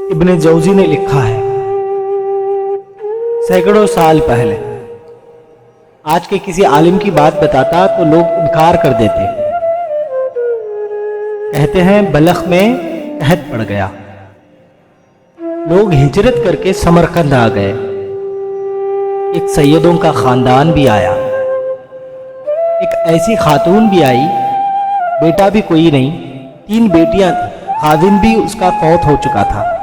इब्न जौजी ने लिखा है, सैकड़ों साल पहले आज के किसी आलिम की बात बताता तो लोग इनकार कर देते। कहते हैं बलख में कहत पड़ गया, लोग हिजरत करके समरकंद आ गए। एक सैयदों का खानदान भी आया, एक ऐसी खातून भी आई, बेटा भी कोई नहीं, 3 बेटियां थी, खादिम भी उसका फौत हो चुका था।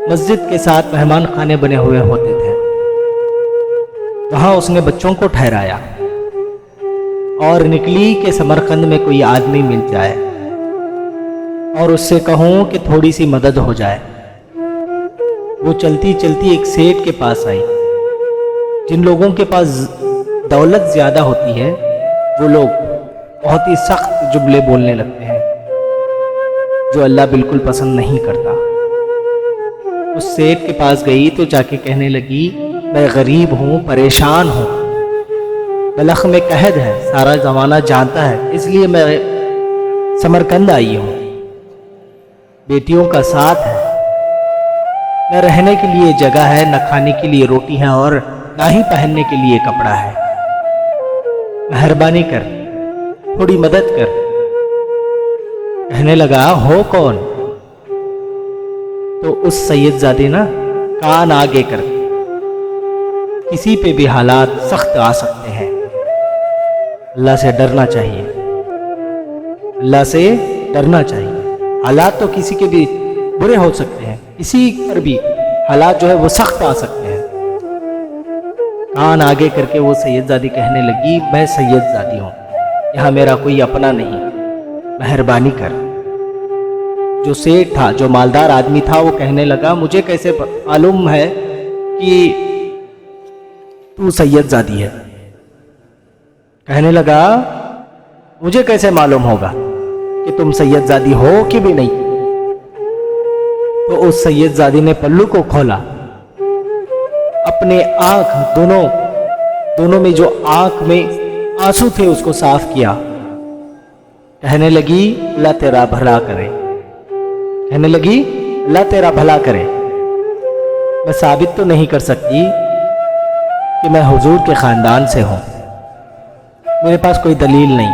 मस्जिद के साथ मेहमान खाने बने हुए होते थे, वहां उसने बच्चों को ठहराया और निकली कि समरकंद में कोई आदमी मिल जाए और उससे कहूं कि थोड़ी सी मदद हो जाए। वो चलती चलती एक सेठ के पास आई। जिन लोगों के पास दौलत ज्यादा होती है वो लोग बहुत ही सख्त जुमले बोलने लगते हैं जो अल्लाह बिल्कुल पसंद नहीं करता। उस सेठ के पास गई तो जाके कहने लगी, मैं गरीब हूँ, परेशान हूँ, बलख में कहद है, सारा जमाना जानता है, इसलिए मैं समरकंद आई हूँ। बेटियों का साथ है, न रहने के लिए जगह है, न खाने के लिए रोटी है और ना ही पहनने के लिए कपड़ा है। मेहरबानी कर, थोड़ी मदद कर। कहने लगा, हो कौन? तो उस सैयदजादे ना कान आगे कर, किसी पे भी हालात सख्त आ सकते हैं, अल्लाह से डरना चाहिए, अल्लाह से डरना चाहिए। हालात तो किसी के भी बुरे हो सकते हैं, किसी पर भी हालात जो है वो सख्त आ सकते हैं। कान आगे करके वो सैयदजादी कहने लगी, मैं सैयदजादी हूँ, यहाँ मेरा कोई अपना नहीं, मेहरबानी कर। जो सेठ था, जो मालदार आदमी था, वो कहने लगा, मुझे कैसे मालूम है कि तू सैयदजादी है? कहने लगा, मुझे कैसे मालूम होगा कि तुम सैयदजादी हो कि भी नहीं? तो उस सैयदजादी ने पल्लू को खोला, अपने आंख दोनों में जो आंख में आंसू थे उसको साफ किया। कहने लगी, अल्लाह तेरा भला करे। कहने लगी, अल्लाह तेरा भला करे। मैं साबित तो नहीं कर सकती कि मैं हुजूर के खानदान से हूं, मेरे पास कोई दलील नहीं,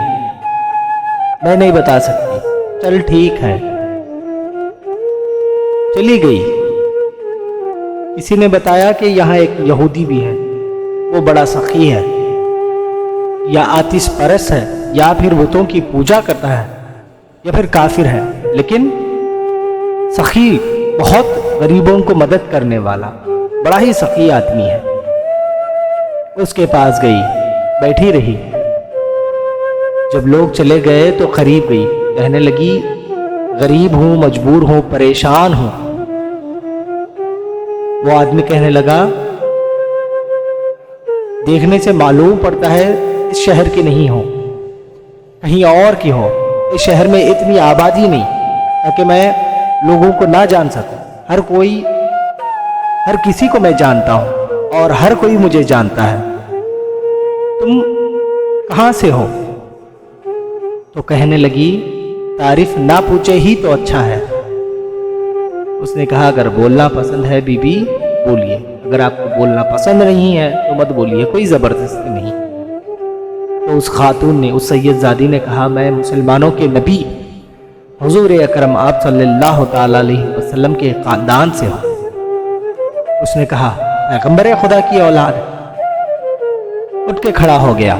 मैं नहीं बता सकती। चल ठीक है। चली गई। किसी ने बताया कि यहाँ एक यहूदी भी है, वो बड़ा सखी है, या आतिश परस है, या फिर बुतों की पूजा करता है, या फिर काफिर है, लेकिन सखी, बहुत गरीबों को मदद करने वाला, बड़ा ही सखी आदमी है। उसके पास गई, बैठी रही। जब लोग चले गए तो करीब गई, कहने लगी, गरीब हूं, मजबूर हूं, परेशान हूं। वो आदमी कहने लगा, देखने से मालूम पड़ता है इस शहर की नहीं हो, कहीं और की हो। इस शहर में इतनी आबादी नहीं ताकि मैं लोगों को ना जान सकूं। हर किसी को मैं जानता हूं और हर कोई मुझे जानता है। तुम कहां से हो? तो कहने लगी, तारीफ ना पूछे ही तो अच्छा है। उसने कहा, अगर बोलना पसंद है बीबी बोलिए, अगर आपको बोलना पसंद नहीं है तो मत बोलिए, कोई जबरदस्ती नहीं। तो उस खातून ने, उस सैयदजादी ने कहा, मैं मुसलमानों के नबी हुजूर अकरम आप सल्लल्लाहु ताला अलैहि वसल्लम के खानदान से हूं। उसने कहा, पैगंबर खुदा की औलाद। उठ के खड़ा हो गया,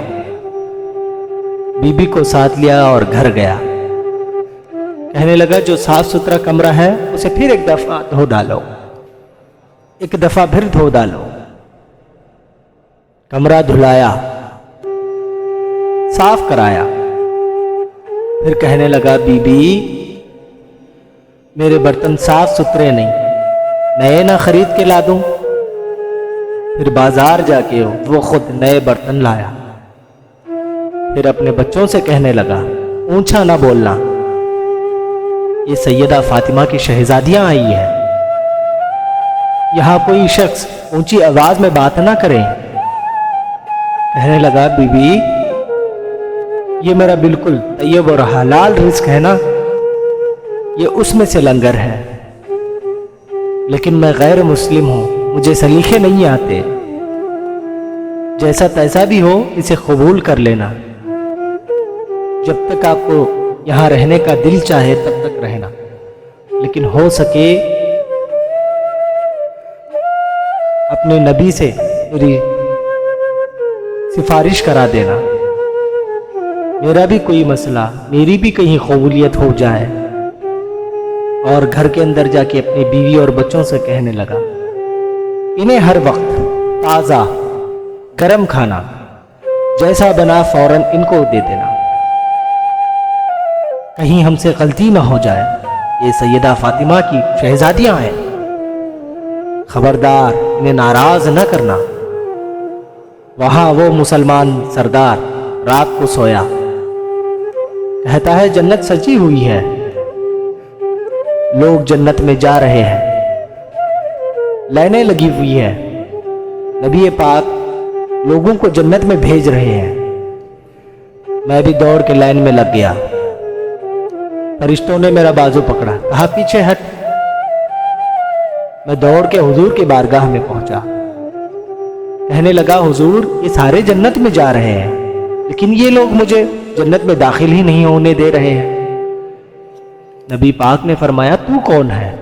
बीबी को साथ लिया और घर गया। कहने लगा, जो साफ सुथरा कमरा है उसे फिर एक दफा धो डालो, एक दफा फिर धो डालो। कमरा धुलाया, साफ कराया। फिर कहने लगा, बीबी मेरे बर्तन साफ सुथरे नहीं, नए ना खरीद के ला दूं? फिर बाजार जाके वो खुद नए बर्तन लाया। फिर अपने बच्चों से कहने लगा, ऊंचा ना बोलना, ये सैयदा फातिमा की शहजादियां आई है, यहां कोई शख्स ऊंची आवाज में बात ना करे। कहने लगा, बीबी ये मेरा बिल्कुल तैयब और हलाल रिस्क है ना, ये उसमें से लंगर है, لیکن میں غیر مسلم ہوں، مجھے سلیقے نہیں آتے۔ جیسا تیسا بھی ہو اسے قبول کر لینا، جب تک آپ کو یہاں رہنے کا دل چاہے تب تک رہنا، لیکن ہو سکے اپنے نبی سے میری سفارش کرا دینا، میرا بھی کوئی مسئلہ، میری بھی کہیں قبولیت ہو جائے۔ اور گھر کے اندر جا کے اپنی بیوی اور بچوں سے کہنے لگا، انہیں ہر وقت تازہ گرم کھانا جیسا بنا فوراً ان کو دے دینا، کہیں ہم سے غلطی نہ ہو جائے، یہ سیدہ فاطمہ کی شہزادیاں ہیں، خبردار انہیں ناراض نہ کرنا۔ وہاں وہ مسلمان سردار رات کو سویا، کہتا ہے جنت سجی ہوئی ہے، لوگ جنت میں جا رہے ہیں، لائنیں لگی ہوئی ہے، نبی پاک لوگوں کو جنت میں بھیج رہے ہیں۔ میں بھی دوڑ کے لائن میں لگ گیا، فرشتوں نے میرا بازو پکڑا، کہا پیچھے ہٹ۔ میں دوڑ کے حضور کی بارگاہ میں پہنچا، کہنے لگا حضور یہ سارے جنت میں جا رہے ہیں، لیکن یہ لوگ مجھے جنت میں داخل ہی نہیں ہونے دے رہے ہیں۔ نبی پاک نے فرمایا تو کون ہے؟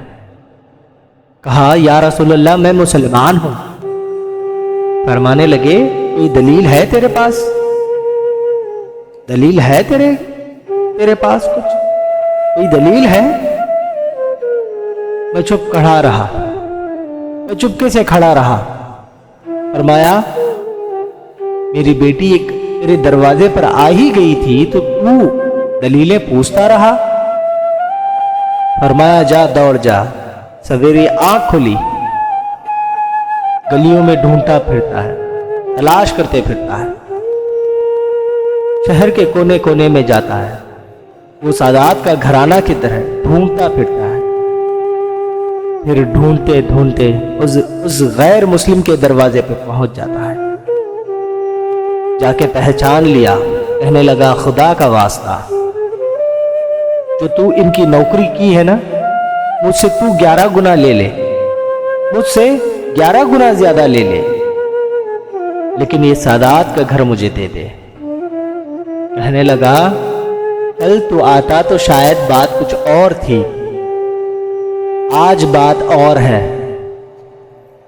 کہا یا رسول اللہ میں مسلمان ہوں۔ فرمانے لگے کوئی دلیل ہے تیرے پاس؟ دلیل ہے تیرے پاس کچھ؟ کوئی دلیل ہے؟ میں چپ کھڑا رہا، میں چپکے سے کھڑا رہا۔ فرمایا میری بیٹی ایک تیرے دروازے پر آ ہی گئی تھی تو دلیلیں پوچھتا رہا؟ فرمایا جا دوڑ جا۔ سویرے آنکھ کھلی، گلیوں میں ڈھونڈتا پھرتا ہے، تلاش کرتے پھرتا ہے، شہر کے کونے کونے میں جاتا ہے، وہ سادات کا گھرانہ کی طرح ڈھونڈتا پھرتا ہے۔ پھر ڈھونڈتے ڈھونڈتے اس غیر مسلم کے دروازے پہ پہنچ جاتا ہے، جا کے پہچان لیا، کہنے لگا خدا کا واسطہ جو تو ان کی نوکری کی ہے نا، مجھ سے تو 11 گنا لے لے، مجھ سے 11 گنا زیادہ لے لے، لیکن یہ سادات کا گھر مجھے دے دے۔ کہنے لگا کل تو آتا تو شاید بات کچھ اور تھی، آج بات اور ہے۔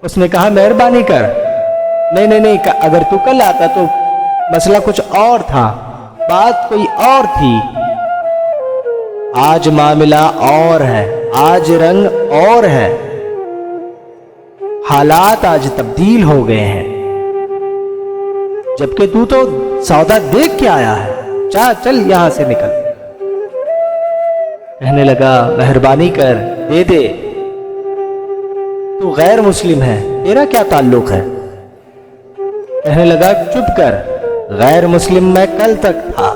اس نے کہا مہربانی کر، نہیں اگر تو کل آتا تو مسئلہ کچھ اور تھا، بات کوئی اور تھی، آج معاملہ اور ہے، آج رنگ اور ہے، حالات آج تبدیل ہو گئے ہیں، جبکہ تو سودا دیکھ کے آیا ہے، چل یہاں سے نکل۔ کہنے لگا مہربانی کر دے دے، تو غیر مسلم ہے، تیرا کیا تعلق ہے؟ کہنے لگا چپ کر، غیر مسلم میں کل تک تھا،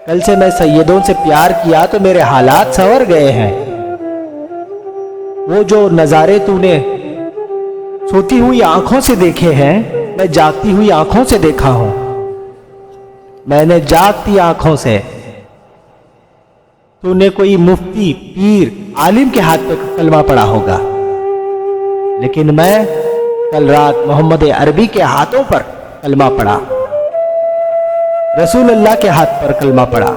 کل سے میں سیدوں سے پیار کیا تو میرے حالات سنور گئے ہیں، وہ جو نظارے تو نے سوتی ہوئی آنکھوں سے دیکھے ہیں میں جاگتی ہوئی آنکھوں سے دیکھا ہوں، میں نے جاگتی آنکھوں سے، تو نے کوئی مفتی پیر عالم کے ہاتھ پہ کلمہ پڑھا ہوگا، لیکن میں کل رات محمد عربی کے ہاتھوں پر کلمہ پڑھا، رسول اللہ کے ہاتھ پر کلمہ پڑھا۔